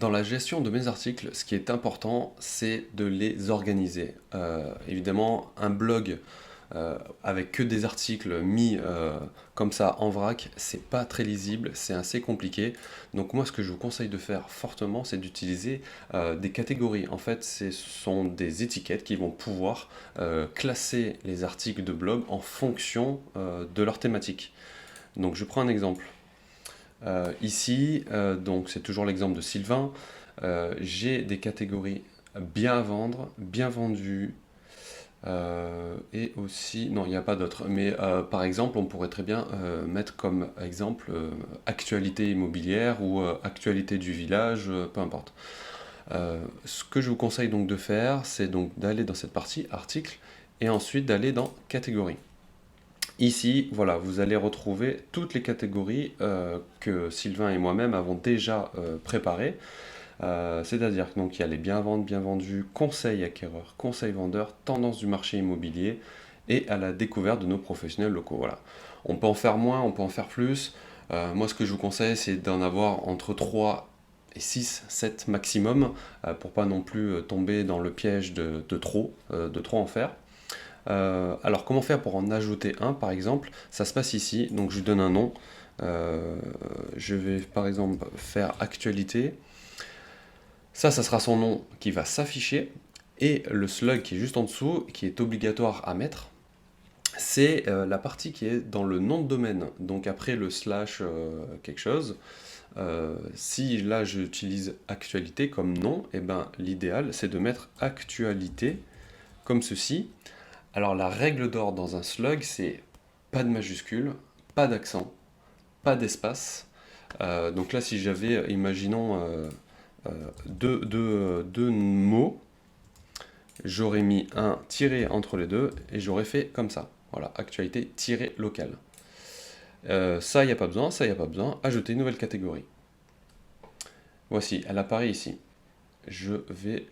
Dans la gestion de mes articles, ce qui est important, c'est de les organiser. Évidemment, un blog avec que des articles mis comme ça en vrac, c'est pas très lisible, c'est assez compliqué. Donc moi, ce que je vous conseille de faire fortement, c'est d'utiliser des catégories. En fait, ce sont des étiquettes qui vont pouvoir classer les articles de blog en fonction de leur thématique. Donc je prends un exemple. Ici, donc c'est toujours l'exemple de Sylvain. J'ai des catégories bien à vendre, bien vendu, et aussi, non, il n'y a pas d'autres. Mais par exemple, on pourrait très bien mettre comme exemple actualité immobilière ou actualité du village, peu importe. Ce que je vous conseille donc de faire, c'est donc d'aller dans cette partie article et ensuite d'aller dans catégorie. Ici, voilà, vous allez retrouver toutes les catégories que Sylvain et moi-même avons déjà préparées. C'est-à-dire que donc il y a les bien vendre, bien vendus, conseils acquéreurs, conseils vendeurs, tendance du marché immobilier et à la découverte de nos professionnels locaux. Voilà. On peut en faire moins, on peut en faire plus. Moi, ce que je vous conseille, c'est d'en avoir entre 3 et 6, 7 maximum, pour pas non plus tomber dans le piège de trop en faire. Alors, comment faire pour en ajouter un, par exemple? Ça se passe ici, donc je lui donne un nom. Euh, je vais par exemple faire actualité. Ça sera son nom qui va s'afficher. Et le slug qui est juste en dessous, qui est obligatoire à mettre, c'est la partie qui est dans le nom de domaine. Donc après le slash quelque chose, si là j'utilise actualité comme nom, et ben l'idéal c'est de mettre actualité comme ceci. Alors la règle d'or dans un slug, c'est pas de majuscule, pas d'accent, pas d'espace. Donc là, si j'avais, imaginons, deux mots, j'aurais mis un tiré entre les deux et j'aurais fait comme ça. Voilà, actualité tiré local. Ça, il n'y a pas besoin, ça, il n'y a pas besoin. Ajouter une nouvelle catégorie. Voici, elle apparaît ici. Je vais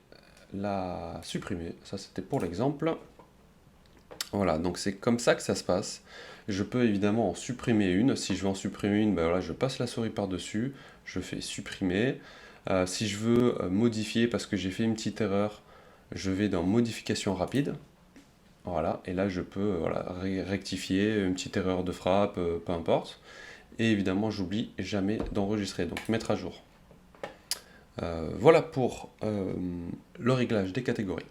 la supprimer. Ça, c'était pour l'exemple. Voilà, donc c'est comme ça que ça se passe. Je peux évidemment en supprimer une. Si je veux en supprimer une, ben voilà, je passe la souris par-dessus, je fais supprimer. Si je veux modifier parce que j'ai fait une petite erreur, je vais dans modification rapide. Voilà, et là je peux voilà, rectifier une petite erreur de frappe, peu importe. Et évidemment, j'oublie jamais d'enregistrer, donc mettre à jour. Voilà pour le réglage des catégories.